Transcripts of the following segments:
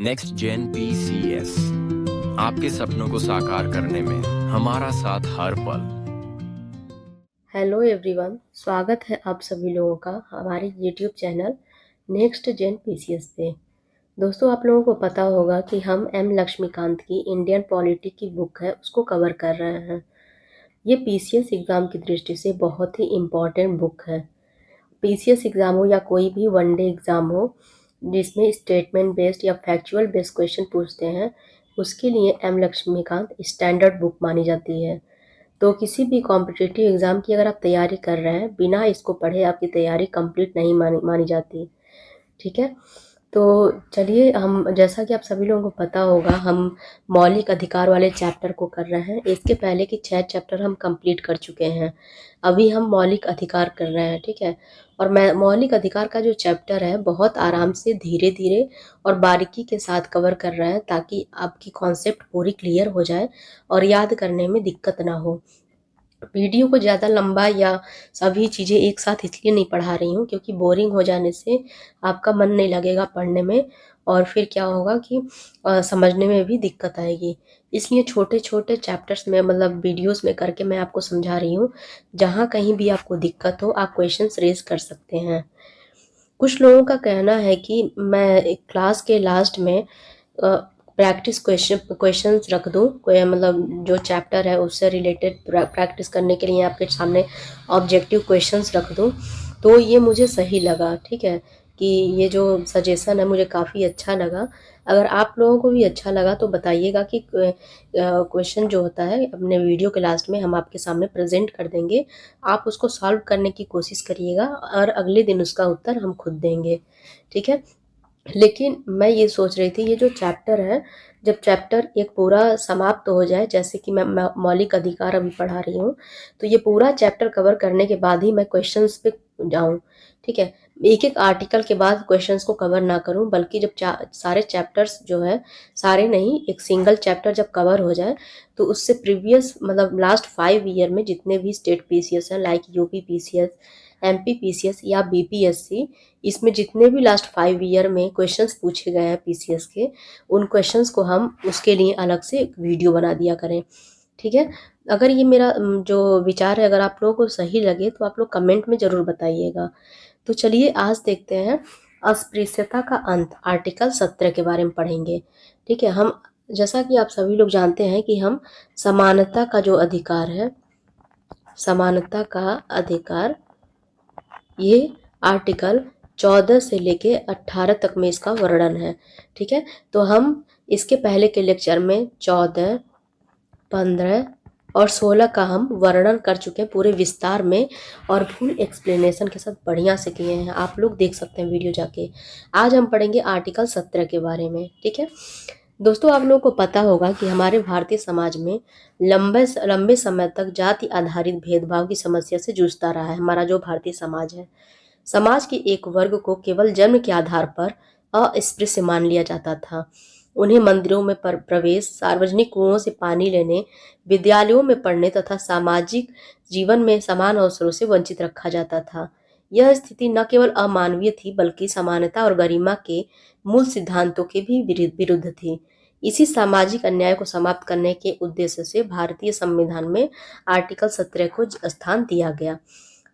Next gen PCS आपके सपनों को साकार करने में हमारा साथ हर पल। हेलो एवरीवन, स्वागत है आप सभी लोगों का हमारे YouTube channel next gen PCS पे। दोस्तों, आप लोगों को पता होगा कि हम एम लक्ष्मीकांत की इंडियन पॉलिटी की बुक है उसको कवर कर रहे हैं। ये पीसीएस एग्ज़ाम की दृष्टि से बहुत ही इम्पॉर्टेंट बुक है। पीसीएस एग्ज़ाम हो या कोई भी वनडे एग्ज़ाम हो जिसमें स्टेटमेंट बेस्ड या फैक्चुअल बेस्ड क्वेश्चन पूछते हैं, उसके लिए एम लक्ष्मीकांत स्टैंडर्ड बुक मानी जाती है। तो किसी भी कॉम्पिटिटिव एग्ज़ाम की अगर आप तैयारी कर रहे हैं, बिना इसको पढ़े आपकी तैयारी कंप्लीट नहीं मानी मानी जाती। ठीक है, तो चलिए, हम जैसा कि आप सभी लोगों को पता होगा, हम मौलिक अधिकार वाले चैप्टर को कर रहे हैं। इसके पहले के 6 चैप्टर हम कंप्लीट कर चुके हैं। अभी हम मौलिक अधिकार कर रहे हैं। ठीक है, और मैं मौलिक अधिकार का जो चैप्टर है बहुत आराम से धीरे धीरे और बारीकी के साथ कवर कर रहे हैं, ताकि आपकी कॉन्सेप्ट पूरी क्लियर हो जाए और याद करने में दिक्कत ना हो। वीडियो को ज़्यादा लंबा या सभी चीज़ें एक साथ इसलिए नहीं पढ़ा रही हूँ क्योंकि बोरिंग हो जाने से आपका मन नहीं लगेगा पढ़ने में, और फिर क्या होगा कि समझने में भी दिक्कत आएगी। इसलिए छोटे छोटे चैप्टर्स में, मतलब वीडियोस में करके मैं आपको समझा रही हूँ। जहाँ कहीं भी आपको दिक्कत हो, आप क्वेश्चंस रेज कर सकते हैं। कुछ लोगों का कहना है कि मैं क्लास के लास्ट में प्रैक्टिस क्वेश्चंस रख दूं, कोई मतलब जो चैप्टर है उससे रिलेटेड प्रैक्टिस करने के लिए आपके सामने ऑब्जेक्टिव क्वेश्चंस रख दूं, तो ये मुझे सही लगा। ठीक है, कि ये जो सजेशन है मुझे काफ़ी अच्छा लगा। अगर आप लोगों को भी अच्छा लगा तो बताइएगा कि क्वेश्चन जो होता है अपने वीडियो के लास्ट में हम आपके सामने प्रेजेंट कर देंगे। आप उसको सॉल्व करने की कोशिश करिएगा और अगले दिन उसका उत्तर हम खुद देंगे। ठीक है, लेकिन मैं ये सोच रही थी, ये जो चैप्टर है, जब चैप्टर एक पूरा समाप्त हो जाए, जैसे कि मैं मौलिक अधिकार अभी पढ़ा रही हूँ, तो ये पूरा चैप्टर कवर करने के बाद ही मैं क्वेश्चंस पे जाऊँ। ठीक है, एक एक आर्टिकल के बाद क्वेश्चंस को कवर ना करूँ, बल्कि जब सारे चैप्टर्स जो है, सारे नहीं, एक सिंगल चैप्टर जब कवर हो जाए तो उससे प्रीवियस, मतलब लास्ट 5 ईयर में जितने भी स्टेट पीसीएस हैं, like UP PCS, MP PCS या बीपीएससी, इसमें जितने भी लास्ट 5 ईयर में क्वेश्चंस पूछे गए हैं पीसीएस के, उन क्वेश्चंस को हम उसके लिए अलग से एक वीडियो बना दिया करें। ठीक है, अगर ये मेरा जो विचार है, अगर आप लोगों को सही लगे तो आप लोग कमेंट में ज़रूर बताइएगा। तो चलिए आज देखते हैं, अस्पृश्यता का अंत, आर्टिकल 17 के बारे में पढ़ेंगे। ठीक है, हम जैसा कि आप सभी लोग जानते हैं कि हम समानता का जो अधिकार है, समानता का अधिकार, ये आर्टिकल 14 से लेके 18 तक में इसका वर्णन है। ठीक है, तो हम इसके पहले के लेक्चर में 14, 15 और 16 का हम वर्णन कर चुके हैं पूरे विस्तार में, और फुल एक्सप्लेनेशन के साथ बढ़िया से किए हैं। आप लोग देख सकते हैं वीडियो जाके। आज हम पढ़ेंगे आर्टिकल 17 के बारे में। ठीक है दोस्तों, आप लोगों को पता होगा कि हमारे भारतीय समाज में लंबे लंबे समय तक जाति आधारित भेदभाव की समस्या से जूझता रहा है। हमारा जो भारतीय समाज है, समाज के एक वर्ग को केवल जन्म के आधार पर अस्पृश्य मान लिया जाता था। उन्हें मंदिरों में प्रवेश, सार्वजनिक कुओं से पानी लेने, विद्यालयों में पढ़ने तथा सामाजिक जीवन में समान अवसरों से वंचित रखा जाता था। यह स्थिति न केवल अमानवीय थी, बल्कि समानता और गरिमा के मूल सिद्धांतों के भी विरुद्ध थी। इसी सामाजिक अन्याय को समाप्त करने के उद्देश्य से भारतीय संविधान में आर्टिकल 17 को स्थान दिया गया।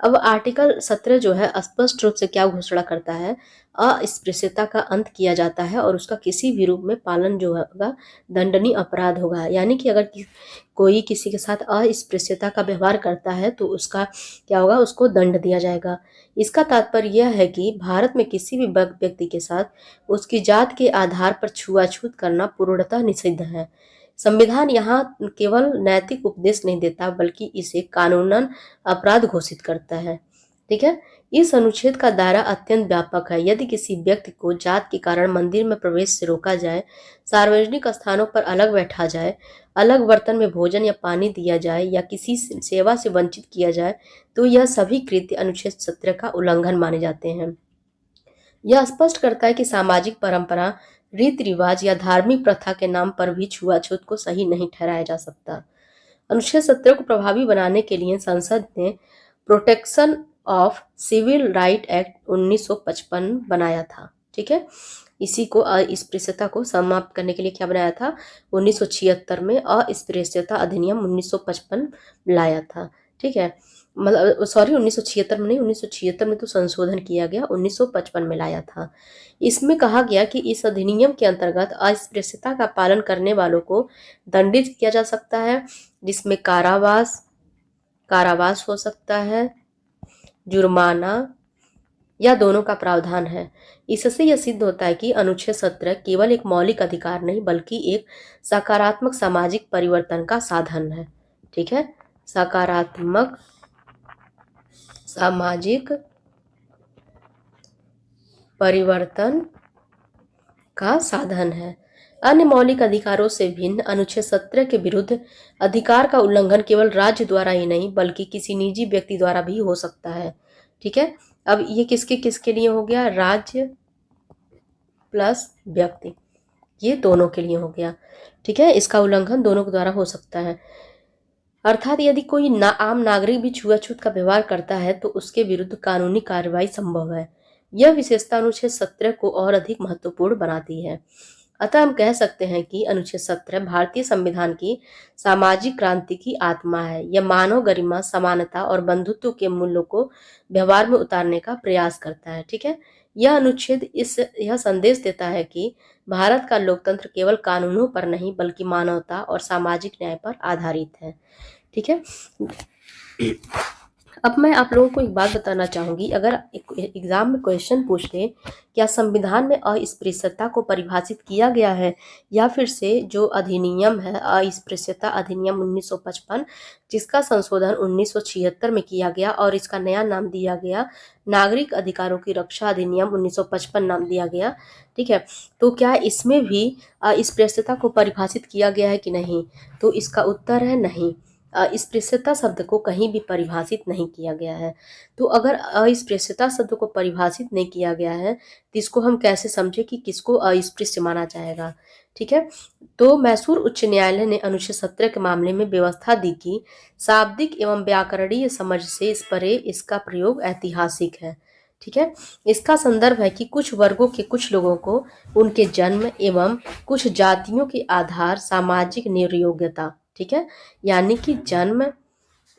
अब आर्टिकल 17 जो है स्पष्ट रूप से क्या घोषणा करता है, अस्पृश्यता का अंत किया जाता है और उसका किसी भी रूप में पालन जो होगा दंडनीय अपराध होगा। यानी कि अगर कोई किसी के साथ अस्पृश्यता का व्यवहार करता है तो उसका क्या होगा, उसको दंड दिया जाएगा। इसका तात्पर्य यह है कि भारत में किसी भी व्यक्ति के साथ उसकी जात के आधार पर छुआछूत करना पूर्णतः निषिद्ध है। संविधान यहाँ केवल नैतिक उपदेश नहीं देता, बल्कि इसे कानूनन अपराध घोषित करता है। ठीक है, इस अनुच्छेद का दायरा अत्यंत व्यापक है। यदि किसी व्यक्ति को जात के कारण मंदिर में प्रवेश से रोका जाए, सार्वजनिक स्थानों पर अलग बैठा जाए, अलग बर्तन में भोजन या पानी दिया जाए या किसी सेवा से वंचित किया जाए, तो यह सभी कृत्य अनुच्छेद 17 का उल्लंघन माने जाते हैं। यह स्पष्ट करता है कि सामाजिक परंपरा, रीति रिवाज या धार्मिक प्रथा के नाम पर भी छुआछूत को सही नहीं ठहराया जा सकता। अनुच्छेद 17 को प्रभावी बनाने के लिए संसद ने protection of civil right act 1955 बनाया था। ठीक है, इसी को अस्पृश्यता को समाप्त करने के लिए क्या बनाया था, 1976 में अस्पृश्यता अधिनियम 1955 लाया था। ठीक है, मतलब सॉरी 1976 में नहीं, 1976 में तो संशोधन किया गया, 1955 में लाया था। इसमें कहा गया कि इस अधिनियम के अंतर्गत अस्पृश्यता का पालन करने वालों को दंडित किया जा सकता है, जिसमें कारावास हो सकता है, जुर्माना या दोनों का प्रावधान है। इससे यह सिद्ध होता है कि अनुच्छेद 17 केवल एक मौलिक अधिकार नहीं बल्कि एक सकारात्मक सामाजिक परिवर्तन का साधन है। ठीक है, सकारात्मक सामाजिक परिवर्तन का साधन है। अन्य मौलिक अधिकारों से भिन्न अनुच्छेद 17 के विरुद्ध अधिकार का उल्लंघन केवल राज्य द्वारा ही नहीं बल्कि किसी निजी व्यक्ति द्वारा भी हो सकता है। ठीक है, अब ये किसके किसके लिए हो गया, राज्य प्लस व्यक्ति, ये दोनों के लिए हो गया। ठीक है, इसका उल्लंघन दोनों के द्वारा हो सकता है। अर्थात यदि कोई आम नागरिक भी छुआछूत का व्यवहार करता है तो उसके विरुद्ध कानूनी कार्रवाई संभव है। यह विशेषता अनुच्छेद 17 को और अधिक महत्वपूर्ण बनाती है। अतः हम कह सकते हैं कि अनुच्छेद 17 भारतीय संविधान की सामाजिक क्रांति की आत्मा है। यह मानव गरिमा, समानता और बंधुत्व के मूल्यों को व्यवहार में उतारने का प्रयास करता है। ठीक है, यह अनुच्छेद यह संदेश देता है कि भारत का लोकतंत्र केवल कानूनों पर नहीं बल्कि मानवता और सामाजिक न्याय पर आधारित है। ठीक है, अब मैं आप लोगों को एक बात बताना चाहूंगी, अगर एग्जाम में क्वेश्चन पूछ ले क्या संविधान में अस्पृश्यता को परिभाषित किया गया है या फिर से जो अधिनियम है अस्पृश्यता अधिनियम 1955 जिसका संशोधन 1976 में किया गया और इसका नया नाम दिया गया नागरिक अधिकारों की रक्षा अधिनियम 1955 नाम दिया गया। ठीक है, तो क्या इसमें भी अस्पृश्यता को परिभाषित किया गया है कि नहीं, तो इसका उत्तर है नहीं। अस्पृश्यता शब्द को कहीं भी परिभाषित नहीं किया गया है। तो अगर अस्पृश्यता शब्द को परिभाषित नहीं किया गया है तो इसको हम कैसे समझे कि किसको अस्पृश्य माना जाएगा। ठीक है, तो मैसूर उच्च न्यायालय ने अनुच्छेद 17 के मामले में व्यवस्था दी कि शाब्दिक एवं व्याकरणीय समझ से इस परे इसका प्रयोग ऐतिहासिक है। ठीक है, इसका संदर्भ है कि कुछ वर्गों के कुछ लोगों को उनके जन्म एवं कुछ जातियों के आधार सामाजिक निर्योग्यता, ठीक है, यानी कि जन्म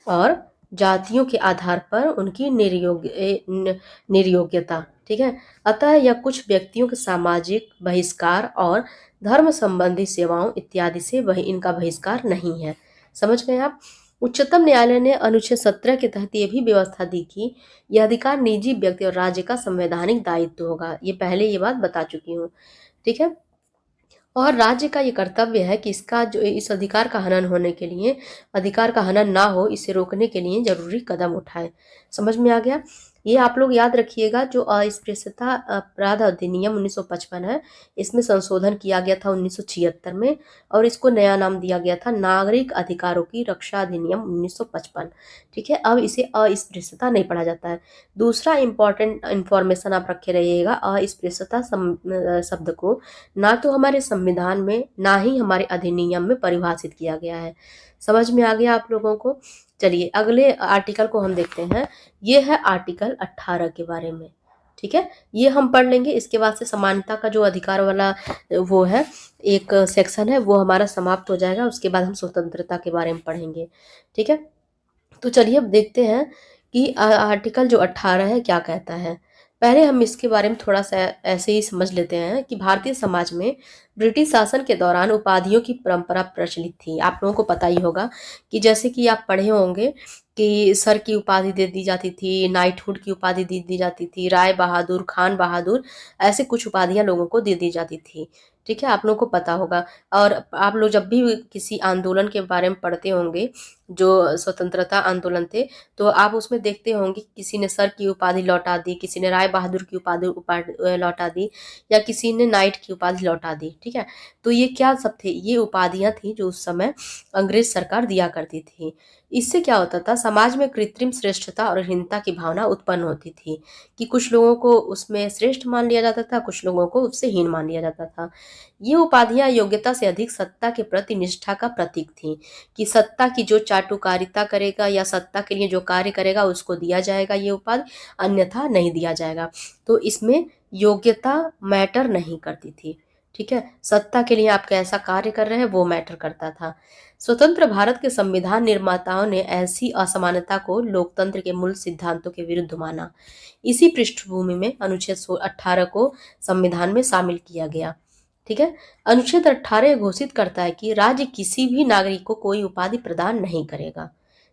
और जातियों के आधार पर उनकी निर्योग्यता। ठीक है, अतः यह कुछ व्यक्तियों के सामाजिक बहिष्कार और धर्म संबंधी सेवाओं इत्यादि से वही इनका बहिष्कार नहीं है। समझ गए आप। उच्चतम न्यायालय ने अनुच्छेद 17 के तहत यह भी व्यवस्था दी कि यह अधिकार निजी व्यक्ति और राज्य का संवैधानिक दायित्व होगा। ये पहले ये बात बता चुकी हूँ। ठीक है, और राज्य का ये कर्तव्य है कि इसका जो इस अधिकार का हनन होने के लिए, अधिकार का हनन ना हो इसे रोकने के लिए जरूरी कदम उठाए। समझ में आ गया। ये आप लोग याद रखिएगा, जो अस्पृश्यता अपराध अधिनियम 1955 है, इसमें संशोधन किया गया था 1976 में और इसको नया नाम दिया गया था नागरिक अधिकारों की रक्षा अधिनियम 1955। ठीक है, अब इसे अस्पृश्यता नहीं पढ़ा जाता है। दूसरा इंपॉर्टेंट इंफॉर्मेशन आप रखे रहिएगा, अस्पृश्यता शब्द को ना तो हमारे संविधान में ना ही हमारे अधिनियम में परिभाषित किया गया है। समझ में आ गया आप लोगों को। चलिए अगले आर्टिकल को हम देखते हैं। ये है आर्टिकल 18 के बारे में। ठीक है, ये हम पढ़ लेंगे। इसके बाद से समानता का जो अधिकार वाला वो है एक सेक्शन है वो हमारा समाप्त हो जाएगा। उसके बाद हम स्वतंत्रता के बारे में पढ़ेंगे। ठीक है, तो चलिए अब देखते हैं कि आर्टिकल जो 18 है क्या कहता है। पहले हम इसके बारे में थोड़ा सा ऐसे ही समझ लेते हैं कि भारतीय समाज में ब्रिटिश शासन के दौरान उपाधियों की परंपरा प्रचलित थी। आप लोगों को पता ही होगा कि जैसे कि आप पढ़े होंगे कि सर की उपाधि दे दी जाती थी, नाइटहुड की उपाधि दे दी जाती थी, राय बहादुर, खान बहादुर, ऐसे कुछ उपाधियां लोगों को दे दी जाती थी। ठीक है, आप लोगों को पता होगा। और आप लोग जब भी किसी आंदोलन के बारे में पढ़ते होंगे, जो स्वतंत्रता आंदोलन थे, तो आप उसमें देखते होंगे किसी ने सर की उपाधि लौटा दी, किसी ने राय बहादुर की उपाधि लौटा दी या किसी ने नाइट की उपाधि लौटा दी। ठीक है। तो ये क्या सब थे, ये उपाधियां थी जो उस समय अंग्रेज सरकार दिया करती थी। इससे क्या होता था, समाज में कृत्रिम श्रेष्ठता और हीनता की भावना उत्पन्न होती थी कि कुछ लोगों को उसमें श्रेष्ठ मान लिया जाता था, कुछ लोगों को उससे हीन मान लिया जाता था। ये उपाधियां योग्यता से अधिक सत्ता के प्रति निष्ठा का प्रतीक थी कि सत्ता की जो चाटुकारिता करेगा या सत्ता के लिए जो कार्य करेगा उसको दिया जाएगा ये उपाधि, अन्यथा नहीं दिया जाएगा। तो इसमें योग्यता मैटर नहीं करती थी, ठीक है। सत्ता के लिए आप कैसा कार्य कर रहे हैं वो मैटर करता था। स्वतंत्र भारत के संविधान निर्माताओं ने ऐसी असमानता को लोकतंत्र के मूल सिद्धांतों के विरुद्ध माना। इसी पृष्ठभूमि में अनुच्छेद 18 को संविधान में शामिल किया गया, ठीक है। अनुच्छेद 18 घोषित करता है कि राज्य किसी भी नागरिक को कोई उपाधि प्रदान नहीं करेगा,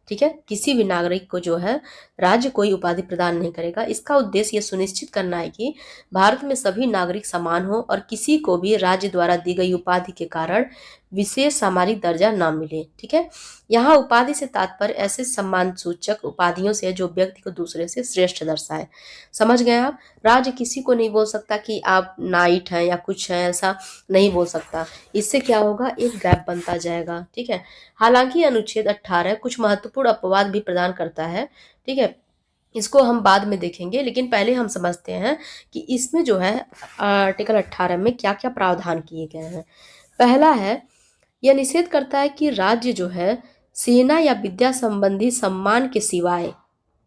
ठीक है। किसी भी नागरिक को जो है राज्य कोई उपाधि प्रदान नहीं करेगा। इसका उद्देश्य यह सुनिश्चित करना है कि भारत में सभी नागरिक समान हो और किसी को भी राज्य द्वारा दी गई उपाधि के कारण विशेष सामाजिक दर्जा न मिले, ठीक है। यहाँ उपाधि से तात्पर्य ऐसे सम्मान सूचक उपाधियों से जो व्यक्ति को दूसरे से श्रेष्ठ दर्शाए। समझ गए आप। राज्य किसी को नहीं बोल सकता कि आप नाइट हैं या कुछ है, ऐसा नहीं बोल सकता। इससे क्या होगा, एक गैप बनता जाएगा, ठीक है। हालांकि अनुच्छेद 18 कुछ महत्वपूर्ण अपवाद भी प्रदान करता है, ठीक है। इसको हम बाद में देखेंगे, लेकिन पहले हम समझते हैं कि इसमें जो है आर्टिकल 18 में क्या क्या प्रावधान किए गए हैं। पहला है, यह निषेध करता है कि राज्य जो है सेना या विद्या संबंधी सम्मान के सिवाय,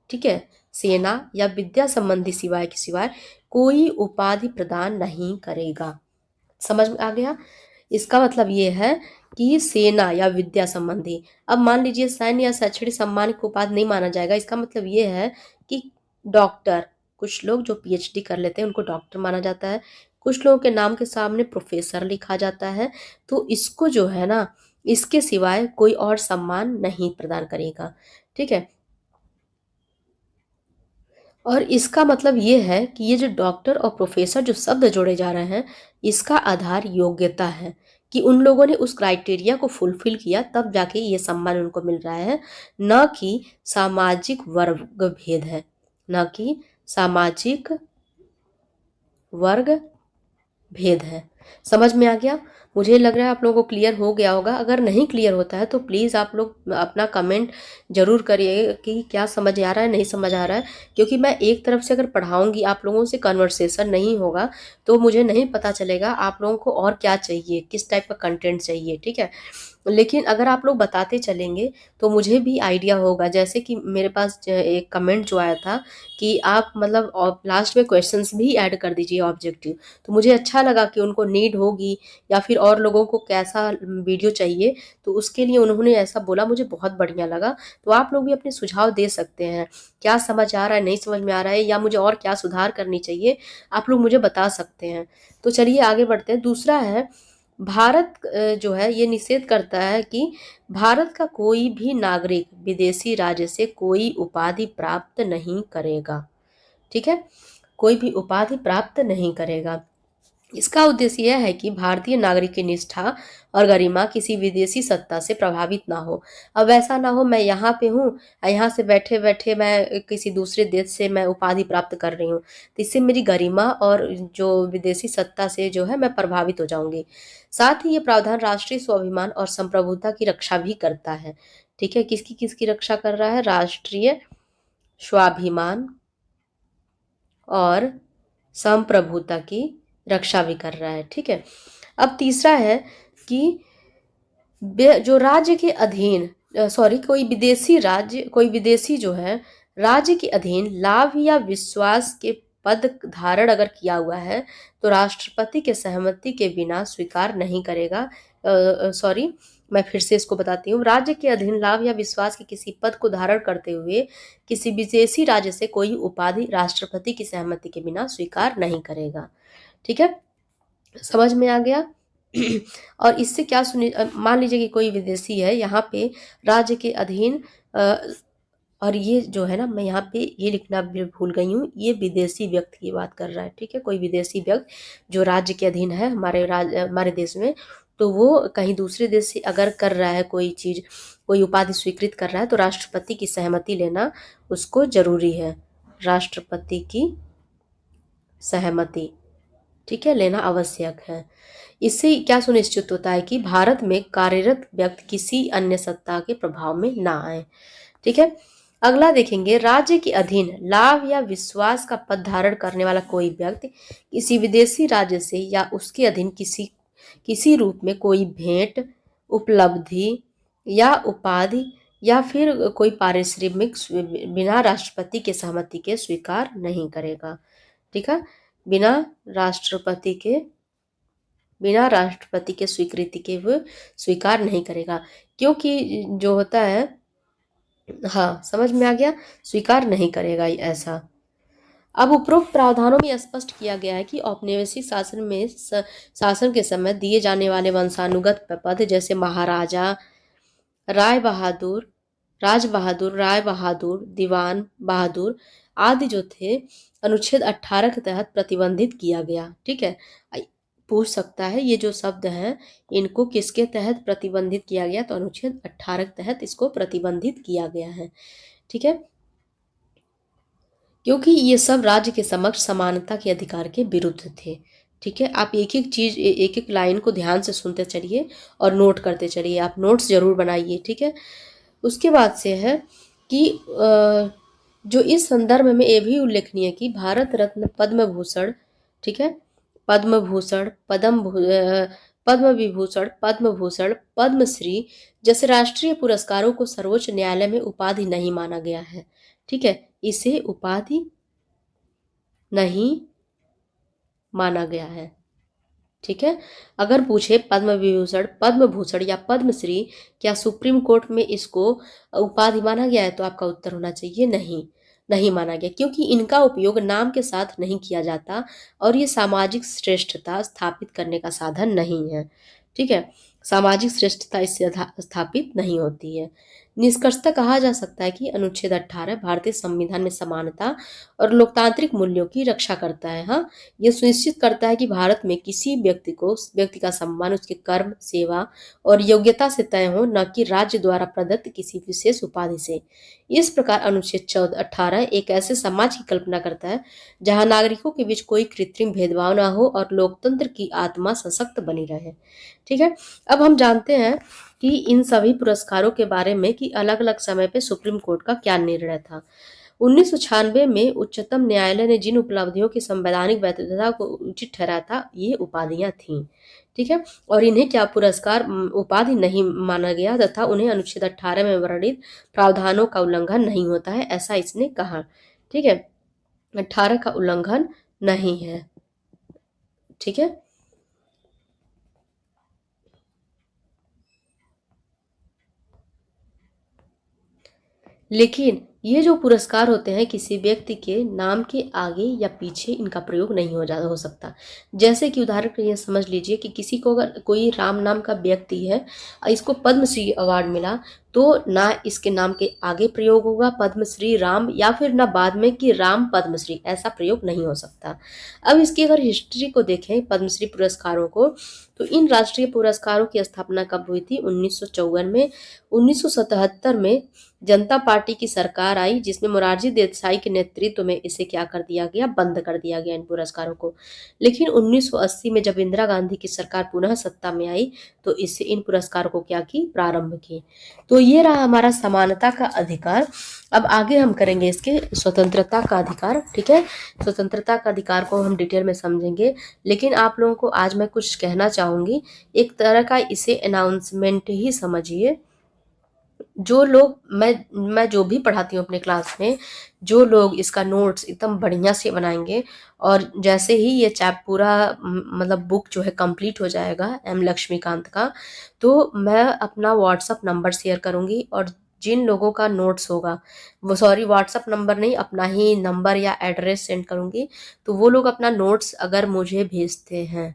ठीक है, सेना या विद्या संबंधी सिवाय के सिवाय कोई उपाधि प्रदान नहीं करेगा। समझ में आ गया। इसका मतलब ये है कि सेना या विद्या संबंधी, अब मान लीजिए सैन्य या शैक्षणिक सम्मान को उपाधि नहीं माना जाएगा। इसका मतलब ये है कि डॉक्टर, कुछ लोग जो पीएचडी कर लेते हैं उनको डॉक्टर माना जाता है, कुछ लोगों के नाम के सामने प्रोफेसर लिखा जाता है। तो इसको जो है ना, इसके सिवाय कोई और सम्मान नहीं प्रदान करेगा, ठीक है। और इसका मतलब ये है कि ये जो डॉक्टर और प्रोफेसर जो शब्द जोड़े जा रहे हैं, इसका आधार योग्यता है कि उन लोगों ने उस क्राइटेरिया को फुलफिल किया तब जाके ये सम्मान उनको मिल रहा है, न कि सामाजिक वर्ग भेद है, न कि सामाजिक वर्ग भेद है। समझ में आ गया। मुझे लग रहा है आप लोगों को क्लियर हो गया होगा। अगर नहीं क्लियर होता है तो प्लीज़ आप लोग अपना कमेंट जरूर करिए कि क्या समझ आ रहा है, नहीं समझ आ रहा है। क्योंकि मैं एक तरफ से अगर पढ़ाऊंगी, आप लोगों से कन्वर्सेशन नहीं होगा तो मुझे नहीं पता चलेगा आप लोगों को और क्या चाहिए, किस टाइप का कंटेंट चाहिए, ठीक है। लेकिन अगर आप लोग बताते चलेंगे तो मुझे भी आइडिया होगा। जैसे कि मेरे पास एक कमेंट जो आया था कि आप मतलब लास्ट में क्वेश्चंस भी ऐड कर दीजिए ऑब्जेक्टिव, तो मुझे अच्छा लगा कि उनको नीड होगी या फिर और लोगों को कैसा वीडियो चाहिए, तो उसके लिए उन्होंने ऐसा बोला, मुझे बहुत बढ़िया लगा। तो आप लोग भी अपने सुझाव दे सकते हैं, क्या समझ आ रहा है, नहीं समझ में आ रहा है, या मुझे और क्या सुधार करनी चाहिए, आप लोग मुझे बता सकते हैं। तो चलिए आगे बढ़ते हैं। दूसरा है, भारत जो है ये निषेध करता है कि भारत का कोई भी नागरिक विदेशी राज्य से कोई उपाधि प्राप्त नहीं करेगा, ठीक है। कोई भी उपाधि प्राप्त नहीं करेगा। इसका उद्देश्य यह है कि भारतीय नागरिक की निष्ठा और गरिमा किसी विदेशी सत्ता से प्रभावित ना हो। अब ऐसा ना हो मैं यहाँ पे हूँ, यहाँ से बैठे बैठे मैं किसी दूसरे देश से मैं उपाधि प्राप्त कर रही हूँ, तो इससे मेरी गरिमा और जो विदेशी सत्ता से जो है मैं प्रभावित हो जाऊंगी। साथ ही ये प्रावधान राष्ट्रीय स्वाभिमान और संप्रभुता की रक्षा भी करता है, ठीक है। किसकी किसकी रक्षा कर रहा है, राष्ट्रीय स्वाभिमान और संप्रभुता की रक्षा भी कर रहा है, ठीक है। अब तीसरा है कि जो राज्य के अधीन कोई विदेशी राज्य, कोई विदेशी जो है राज्य के अधीन लाभ या विश्वास के पद धारण अगर किया हुआ है तो राष्ट्रपति के सहमति के बिना स्वीकार नहीं करेगा। मैं फिर से इसको बताती हूँ। राज्य के अधीन लाभ या विश्वास के किसी पद को धारण करते हुए किसी विदेशी राज्य से कोई उपाधि राष्ट्रपति की सहमति के बिना स्वीकार नहीं करेगा, ठीक है। समझ में आ गया। और इससे क्या मान लीजिए कि कोई विदेशी है यहाँ पे राज्य के अधीन, और ये जो है ना, मैं यहाँ पे ये लिखना भी भूल गई हूँ, ये विदेशी व्यक्ति की बात कर रहा है, ठीक है। कोई विदेशी व्यक्ति जो राज्य के अधीन है हमारे देश में, तो वो कहीं दूसरे देश से अगर कर रहा है कोई चीज़, कोई उपाधि स्वीकृत कर रहा है, तो राष्ट्रपति की सहमति लेना उसको जरूरी है। राष्ट्रपति की सहमति, ठीक है, लेना आवश्यक है। इससे क्या सुनिश्चित होता है कि भारत में कार्यरत व्यक्ति किसी अन्य सत्ता के प्रभाव में ना आए। ठीक है। अगला देखेंगे, राज्य के अधीन लाभ या विश्वास का पद धारण करने वाला कोई व्यक्ति किसी विदेशी राज्य से या उसके अधीन किसी रूप में कोई भेंट, उपलब्धि या उपाधि या फिर कोई पारिश्रमिक बिना राष्ट्रपति के सहमति के स्वीकार नहीं करेगा। ठीक है। बिना राष्ट्रपति के बिना राष्ट्रपति के स्वीकृति के वो स्वीकार नहीं करेगा, क्योंकि जो होता है, हाँ समझ में आ गया, स्वीकार नहीं करेगा ऐसा। अब उपरोक्त प्रावधानों में स्पष्ट किया गया है कि औपनिवेशिक शासन के समय दिए जाने वाले वंशानुगत पद जैसे महाराजा, राय बहादुर, राज बहादुर, राय बहादुर, दीवान बहादुर आदि जो थे, अनुच्छेद 18 के तहत प्रतिबंधित किया गया। ठीक है। पूछ सकता है ये जो शब्द हैं इनको किसके तहत प्रतिबंधित किया गया, तो अनुच्छेद 18 के तहत इसको प्रतिबंधित किया गया है। ठीक है। क्योंकि ये सब राज्य के समक्ष समानता के अधिकार के विरुद्ध थे। ठीक है। आप एक एक चीज एक एक लाइन को ध्यान से सुनते चलिए और नोट करते चलिए, आप नोट्स जरूर बनाइए। ठीक है। उसके बाद से है कि जो इस संदर्भ में ये भी उल्लेखनीय है कि भारत रत्न, पद्म भूषण, ठीक है, पद्म भूषण, पद्म विभूषण, पद्म भूषण, पद्मश्री जैसे राष्ट्रीय पुरस्कारों को सर्वोच्च न्यायालय में उपाधि नहीं माना गया है। ठीक है। इसे उपाधि नहीं माना गया है। ठीक है। अगर पूछे पद्म विभूषण, पद्म भूषण या पद्मश्री क्या सुप्रीम कोर्ट में इसको उपाधि माना गया है, तो आपका उत्तर होना चाहिए नहीं, नहीं माना गया, क्योंकि इनका उपयोग नाम के साथ नहीं किया जाता और ये सामाजिक श्रेष्ठता स्थापित करने का साधन नहीं है। ठीक है। सामाजिक श्रेष्ठता इससे स्थापित नहीं होती है। निष्कर्षतः कहा जा सकता है कि अनुच्छेद 18 भारतीय संविधान में समानता और लोकतांत्रिक मूल्यों की रक्षा करता है। हाँ, यह सुनिश्चित करता है कि भारत में किसी व्यक्ति का सम्मान उसके कर्म, सेवा और योग्यता से तय हो, न कि राज्य द्वारा प्रदत्त किसी विशेष उपाधि से। इस प्रकार अनुच्छेद 18 एक ऐसे समाज की कल्पना करता है जहां नागरिकों के बीच कोई कृत्रिम भेदभाव न हो और लोकतंत्र की आत्मा सशक्त बनी रहे। ठीक है। अब हम जानते हैं कि इन सभी पुरस्कारों के बारे में कि अलग अलग समय पे सुप्रीम कोर्ट का क्या निर्णय था। 1996 में उच्चतम न्यायालय ने जिन उपलब्धियों की संवैधानिक वैधता को उचित ठहराया था, ये उपाधियां थीं। ठीक है। और इन्हें क्या पुरस्कार उपाधि नहीं माना गया तथा उन्हें अनुच्छेद 18 में वर्णित प्रावधानों का उल्लंघन नहीं होता है, ऐसा इसने कहा। ठीक है। 18 का उल्लंघन नहीं है। ठीक है। लेकिन ये जो पुरस्कार होते हैं किसी व्यक्ति के नाम के आगे या पीछे इनका प्रयोग नहीं हो सकता। जैसे कि उदाहरण के लिए समझ लीजिए कि किसी को अगर कोई राम नाम का व्यक्ति है, इसको पद्मश्री अवार्ड मिला, तो ना इसके नाम के आगे प्रयोग होगा पद्मश्री राम, या फिर ना बाद में कि राम पद्मश्री, ऐसा प्रयोग नहीं हो सकता। अब इसकी अगर हिस्ट्री को देखें पद्मश्री पुरस्कारों को, तो इन राष्ट्रीय पुरस्कारों की स्थापना कब हुई थी? 1954 में। 1977 में जनता पार्टी की सरकार आई जिसमें मोरारजी देसाई के नेतृत्व में इसे क्या कर दिया गया, बंद कर दिया गया इन पुरस्कारों को। लेकिन 1980 में जब इंदिरा गांधी की सरकार पुनः सत्ता में आई तो इससे इन पुरस्कारों को क्या की, प्रारंभ की। तो ये रहा हमारा समानता का अधिकार। अब आगे हम करेंगे इसके स्वतंत्रता का अधिकार। ठीक है। स्वतंत्रता का अधिकार को हम डिटेल में समझेंगे, लेकिन आप लोगों को आज मैं कुछ कहना चाहूंगी, एक तरह का इसे अनाउंसमेंट ही समझिए। जो लोग मैं जो भी पढ़ाती हूँ अपने क्लास में, जो लोग इसका नोट्स एकदम बढ़िया से बनाएंगे और जैसे ही ये पूरा मतलब बुक जो है कंप्लीट हो जाएगा एम लक्ष्मीकांत का, तो मैं अपना व्हाट्सअप नंबर शेयर करूंगी और जिन लोगों का नोट्स होगा, वो सॉरी व्हाट्सअप नंबर नहीं, अपना ही नंबर या एड्रेस सेंड करूंगी, तो वो लोग अपना नोट्स अगर मुझे भेजते हैं,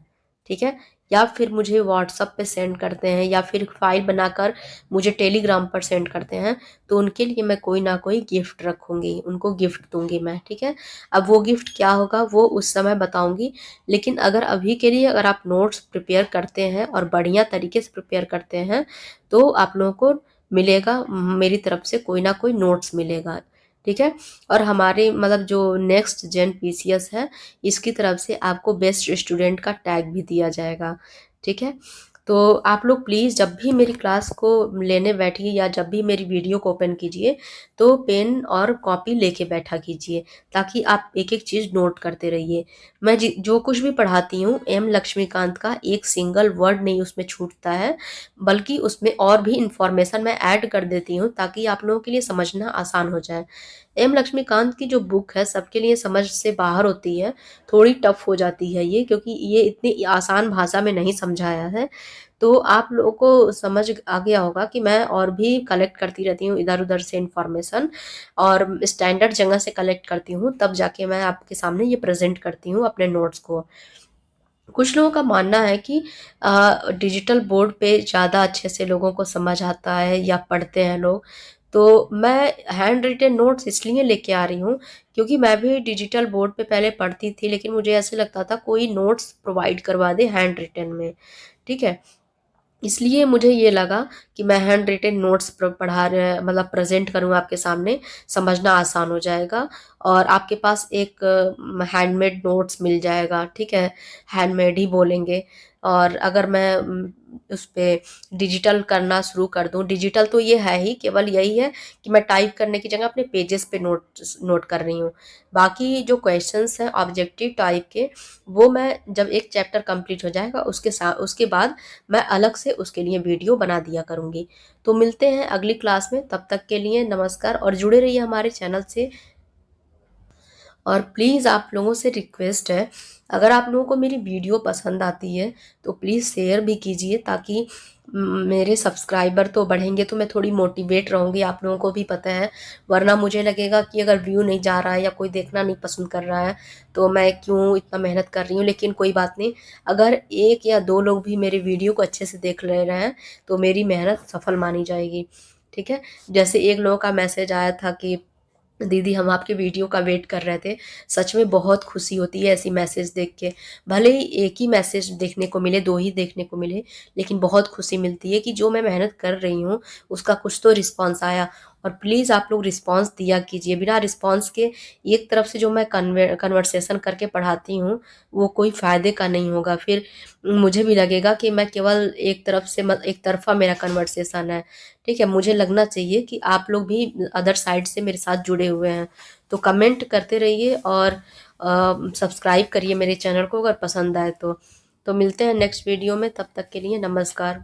ठीक है, या फिर मुझे व्हाट्सअप पे सेंड करते हैं या फिर फाइल बनाकर मुझे टेलीग्राम पर सेंड करते हैं, तो उनके लिए मैं कोई ना कोई गिफ्ट रखूंगी, उनको गिफ्ट दूंगी मैं। ठीक है। अब वो गिफ्ट क्या होगा वो उस समय बताऊंगी, लेकिन अगर अभी के लिए अगर आप नोट्स प्रिपेयर करते हैं और बढ़िया तरीके से प्रिपेयर करते हैं तो आप लोगों को मिलेगा, मेरी तरफ से कोई ना कोई नोट्स मिलेगा। ठीक है। और हमारे मतलब जो नेक्स्ट जेन पीसीएस है, इसकी तरफ से आपको बेस्ट स्टूडेंट का टैग भी दिया जाएगा। ठीक है। तो आप लोग प्लीज़ जब भी मेरी क्लास को लेने बैठिए या जब भी मेरी वीडियो को ओपन कीजिए तो पेन और कॉपी लेके बैठा कीजिए, ताकि आप एक एक चीज़ नोट करते रहिए। मैं जो कुछ भी पढ़ाती हूँ एम लक्ष्मीकांत का एक सिंगल वर्ड नहीं उसमें छूटता है, बल्कि उसमें और भी इंफॉर्मेशन मैं ऐड कर देती हूँ ताकि आप लोगों के लिए समझना आसान हो जाए। एम लक्ष्मीकांत की जो बुक है सबके लिए समझ से बाहर होती है, थोड़ी टफ हो जाती है ये, क्योंकि ये इतनी आसान भाषा में नहीं समझाया है। तो आप लोगों को समझ आ गया होगा कि मैं और भी कलेक्ट करती रहती हूँ इधर उधर से इंफॉर्मेशन, और स्टैंडर्ड जगह से कलेक्ट करती हूँ, तब जाके मैं आपके सामने ये प्रेजेंट करती हूँ अपने नोट्स को। कुछ लोगों का मानना है कि डिजिटल बोर्ड पे ज़्यादा अच्छे से लोगों को समझ आता है या पढ़ते हैं लोग। तो मैं हैंड रिटेन नोट्स इसलिए लेके आ रही हूँ क्योंकि मैं भी डिजिटल बोर्ड पे पहले पढ़ती थी, लेकिन मुझे ऐसे लगता था कोई नोट्स प्रोवाइड करवा दे हैंड रिटेन में। ठीक है, इसलिए मुझे ये लगा कि मैं हैंड रिटेन नोट्स पढ़ा रहे मतलब प्रेजेंट करूँ आपके सामने, समझना आसान हो जाएगा और आपके पास एक हैंडमेड नोट्स मिल जाएगा। ठीक है, हैंडमेड ही बोलेंगे। और अगर मैं उस पे डिजिटल करना शुरू कर दूं, डिजिटल तो ये है ही, केवल यही है कि मैं टाइप करने की जगह अपने पेजेस पे नोट नोट कर रही हूँ। बाकी जो क्वेश्चंस हैं ऑब्जेक्टिव टाइप के, वो मैं जब एक चैप्टर कंप्लीट हो जाएगा उसके बाद मैं अलग से उसके लिए वीडियो बना दिया करूँगी। तो मिलते हैं अगली क्लास में, तब तक के लिए नमस्कार और जुड़े रहिए हमारे चैनल से। और प्लीज़ आप लोगों से रिक्वेस्ट है, अगर आप लोगों को मेरी वीडियो पसंद आती है तो प्लीज़ शेयर भी कीजिए, ताकि मेरे सब्सक्राइबर तो बढ़ेंगे तो मैं थोड़ी मोटिवेट रहूँगी, आप लोगों को भी पता है। वरना मुझे लगेगा कि अगर व्यू नहीं जा रहा है या कोई देखना नहीं पसंद कर रहा है तो मैं क्यों इतना मेहनत कर रही हूँ। लेकिन कोई बात नहीं, अगर एक या दो लोग भी मेरे वीडियो को अच्छे से देख ले रहे हैं तो मेरी मेहनत सफल मानी जाएगी। ठीक है, जैसे एक लोगों का मैसेज आया था कि दीदी हम आपके वीडियो का वेट कर रहे थे। सच में बहुत खुशी होती है ऐसी मैसेज देख के। भले ही एक ही मैसेज देखने को मिले, दो ही देखने को मिले, लेकिन बहुत खुशी मिलती है कि जो मैं मेहनत कर रही हूँ उसका कुछ तो रिस्पॉन्स आया। और प्लीज़ आप लोग रिस्पॉन्स दिया कीजिए। बिना रिस्पॉन्स के एक तरफ से जो मैं कन्वर्सेशन करके पढ़ाती हूँ वो कोई फ़ायदे का नहीं होगा। फिर मुझे भी लगेगा कि मैं केवल एक तरफ से एक तरफ़ा मेरा कन्वर्सेशन है। ठीक है, मुझे लगना चाहिए कि आप लोग भी अदर साइड से मेरे साथ जुड़े हुए हैं। तो कमेंट करते रहिए और सब्सक्राइब करिए मेरे चैनल को अगर पसंद आए तो। मिलते हैं नेक्स्ट वीडियो में, तब तक के लिए नमस्कार।